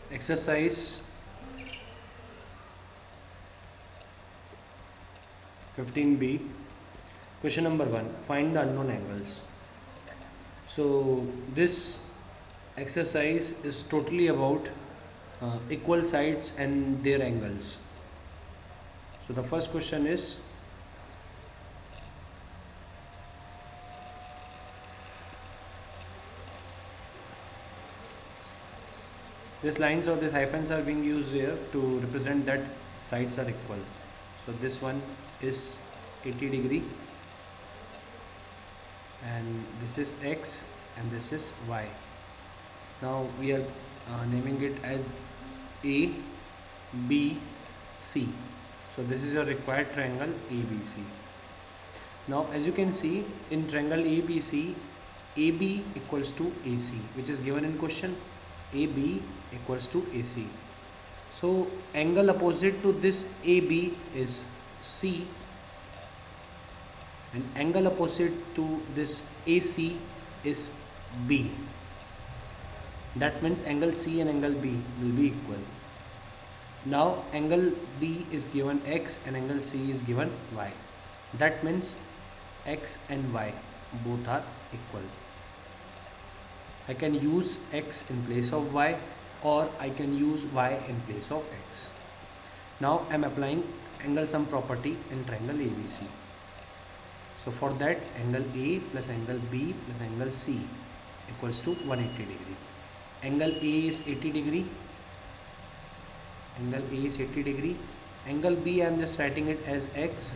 Exercise 15b, question number 1, find the unknown angles. So this exercise is totally about equal sides and their angles. So the first question is, these lines or these hyphens are being used here to represent that sides are equal. So this one is 80 degree, and this is x, and this is y. Now we are naming it as A, B, C. So this is your required triangle ABC. Now as you can see in triangle ABC, AB equals to AC, which is given in question. AB equals to AC. So angle opposite to this AB is C, and angle opposite to this AC is B. That means angle C and angle B will be equal. Now angle B is given x and angle C is given y. That means x and y both are equal. I can use x in place of y, or I can use y in place of x. Now I am applying angle sum property in triangle ABC. So for that, angle A plus angle B plus angle C equals to 180 degree. Angle A is 80 degree. Angle A is 80 degree. Angle B I am just writing it as x,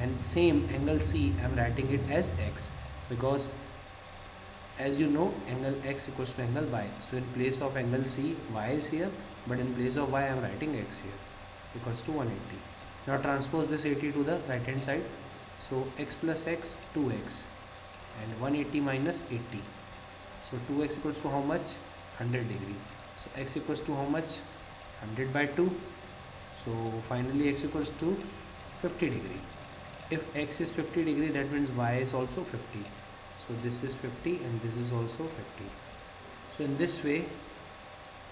and same angle C I am writing it as x, because as you know angle x equals to angle y. So in place of angle C, y is here, but in place of y I am writing x here, equals to 180. Now transpose this 80 to the right hand side. So x plus x, 2x, and 180 minus 80. So 2x equals to how much? 100 degree. So x equals to how much? 100 by 2. So finally x equals to 50 degree. If x is 50 degree, that means y is also 50. So this is 50 and this is also 50. So in this way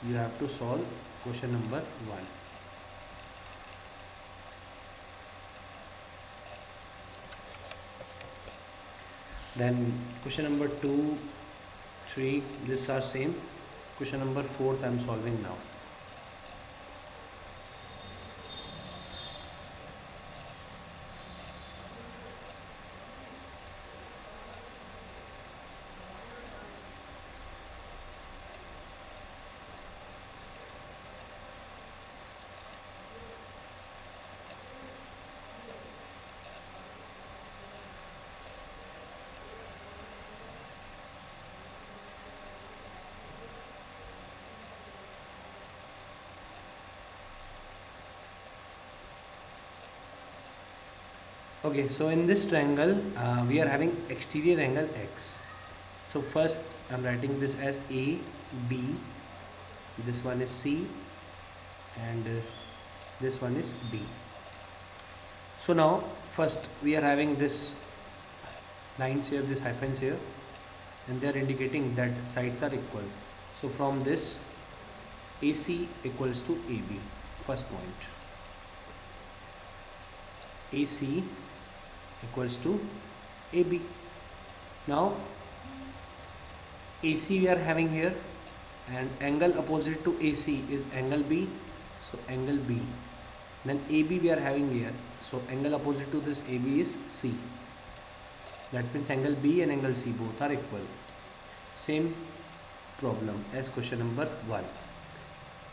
you have to solve question number 1. Then question number 2, 3, these are same. Question number 4 I am solving now. Okay, so in this triangle we are having exterior angle x. So first I am writing this as A, B, this one is C, and this one is B. So now first we are having this lines here, this hyphens here, and they are indicating that sides are equal. So from this, AC equals to AB, first point. AC equals to AB. Now AC we are having here, and angle opposite to AC is angle B, so angle B. Then AB we are having here, so angle opposite to this AB is C. That means angle B and angle C both are equal. Same problem as question number 1.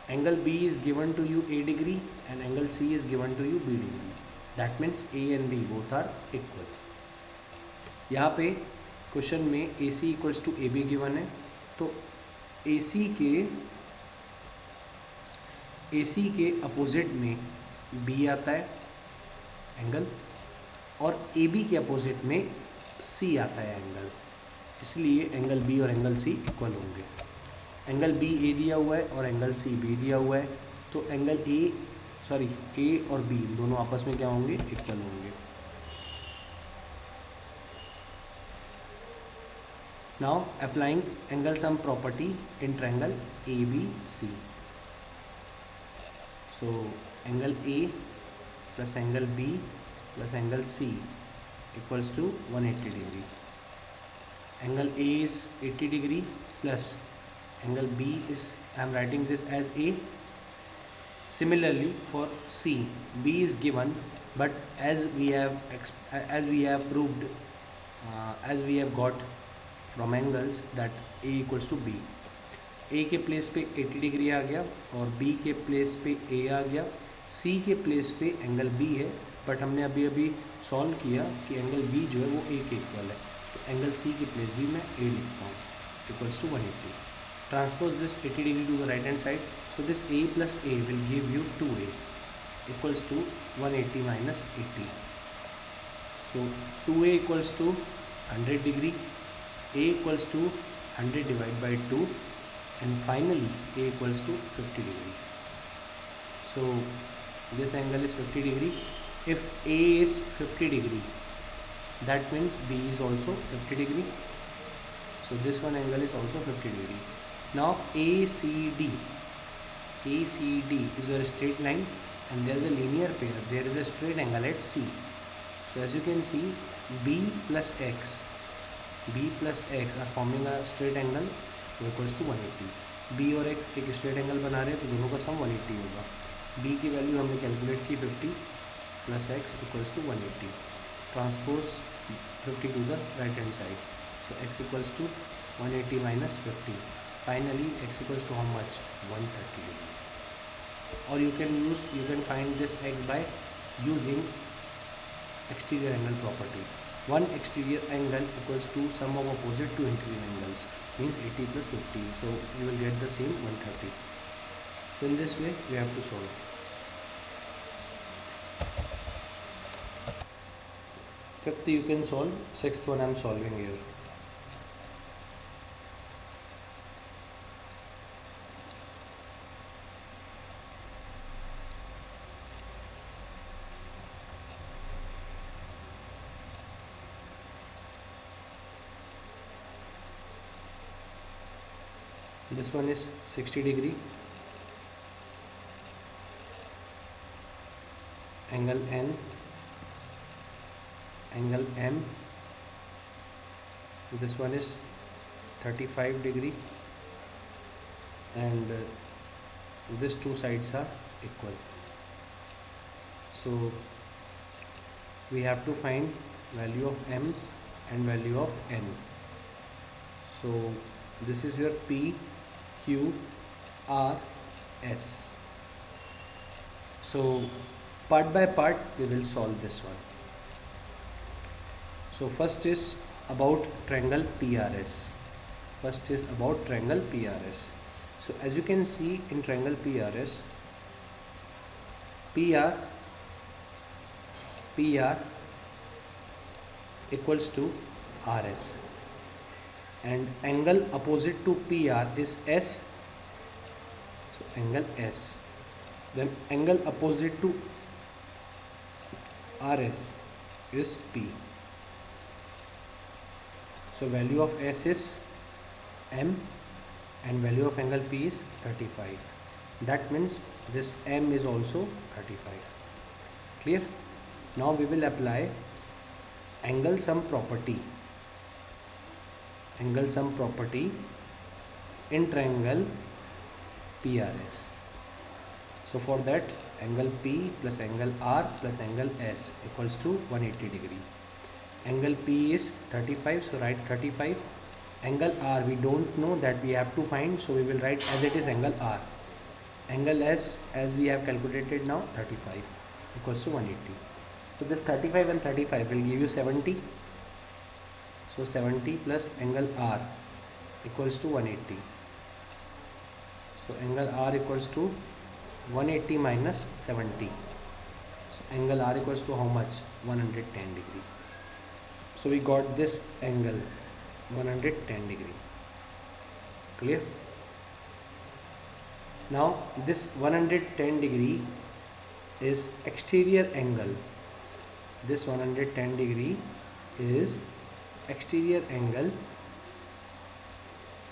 Angle B is given to you A degree and angle C is given to you B degree. That means A and B both are equal. यहाँ पे question में AC equals to AB given है, तो AC के opposite में B आता है angle, और AB के अपोजिट में C आता है एंगल, इसलिए एंगल B और एंगल C इक्वल होंगे. एंगल B A दिया हुआ है और एंगल C B दिया हुआ है, तो एंगल A और B दोनों आपस में क्या होंगे? इक्वल होंगे. Now applying angle sum property in triangle ABC. So angle A plus angle B plus angle C equals to 180 degree. Angle A is 80 degree plus angle B is, I am writing this as A. Similarly for C, B is given, but as we have proved, as we have got from angles that A equals to B. A के place पे 80 degree आ गया और B के place पे A आ गया, C के place पे angle B है, बट हमने अभी अभी सॉल्व किया कि एंगल B जो है वो A के इक्वल है, तो एंगल C की प्लेस भी मैं A लिखता हूँ equals to 180. Transpose this 80 degree to the right hand side, so this A plus A will give you 2A equals to 180 minus 80. So 2A equals to 100 degree, A equals to 100 divided by 2, and finally A equals to 50 degree. So this angle is 50 degree. If A is 50 degree, that means B is also 50 degree. So this one angle is also 50 degree. Now ACD is a straight line and there is a linear pair, there is a straight angle at C. So as you can see, B plus X are forming a straight angle, so equals to 180. B और X एक straight angle बना रहे हैं, तो दोनों का सम 180 होगा. B की वैल्यू हमने कैलकुलेट की 50 plus X equals to 180. Transpose 50 to the right hand side. So X equals to 180 minus 50. Finally X equals to how much? 130 degree. Or you can find this X by using exterior angle property. One exterior angle equals to sum of opposite two interior angles, means 80 plus 50. So you will get the same 130. So in this way we have to solve. Fifth you can solve. Sixth one I am solving here. This one is 60 degree, angle N, angle M. This one is 35 degree, and these two sides are equal. So we have to find value of M and value of N. So this is your P, Q, R, S. So part by part we will solve this one. So first is about triangle PRS. So as you can see in triangle PRS, PR equals to RS, and angle opposite to PR is S, so angle S. Then angle opposite to RS is P. So value of S is M and value of angle P is 35. That means this M is also 35. Clear? Now we will apply angle sum property. In triangle PRS. So for that, angle P plus angle R plus angle S equals to 180 degree. Angle P is 35, so write 35. Angle R we don't know, that we have to find, so we will write as it is angle R. Angle S, as we have calculated now, 35 equals to 180. So this 35 and 35 will give you 70. So 70 plus angle R equals to 180. So angle R equals to 180 minus 70. So angle R equals to how much? 110 degree. So we got this angle 110 degree. Clear? Now this 110 degree is exterior angle. This 110 degree is exterior angle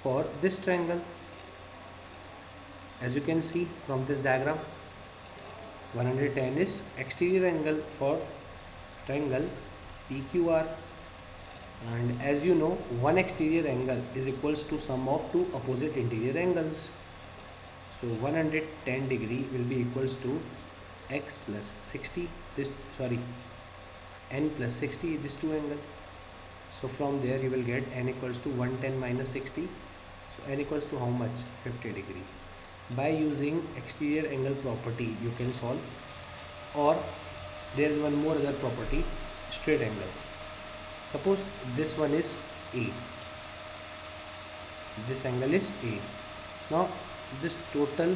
for this triangle. As you can see from this diagram, 110 is exterior angle for triangle PQR, and as you know, one exterior angle is equals to sum of two opposite interior angles. So 110 degree will be equals to x plus 60, this sorry n plus 60, this two angle. So from there you will get n equals to 110 minus 60. So n equals to how much? 50 degree. By using exterior angle property you can solve, or there is one more other property, straight angle. Suppose this one is A, this angle is A. Now this total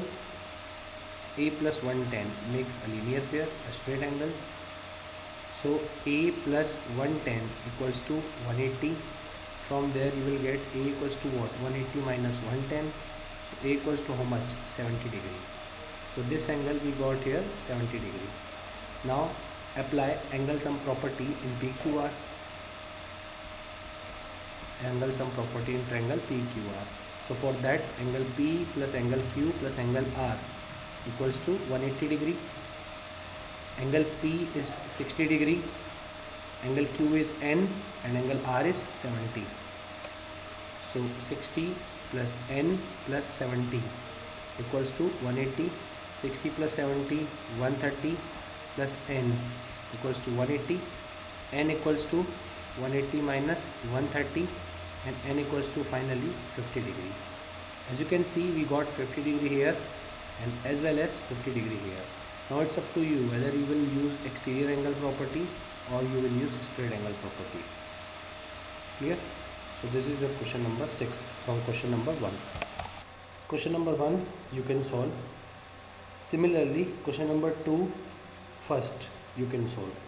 A plus 110 makes a linear pair, a straight angle. So A plus 110 equals to 180. From there you will get A equals to what? 180 minus 110. So A equals to how much? 70 degree. So this angle we got here 70 degree. Now apply angle sum property in PQR, angle sum property in triangle PQR. So for that, angle P plus angle Q plus angle R equals to 180 degree. Angle P is 60 degree, angle Q is N, and angle R is 70. So 60 plus N plus 70 equals to 180. 60 plus 70, 130, plus N equals to 180. N equals to 180 minus 130, and N equals to finally 50 degree. As you can see, we got 50 degree here and as well as 50 degree here. Now it's up to you whether you will use exterior angle property or you will use straight angle property. Clear? So this is your question number 6 from question number 1. Question number 1 you can solve. Similarly, question number 2 first you can solve.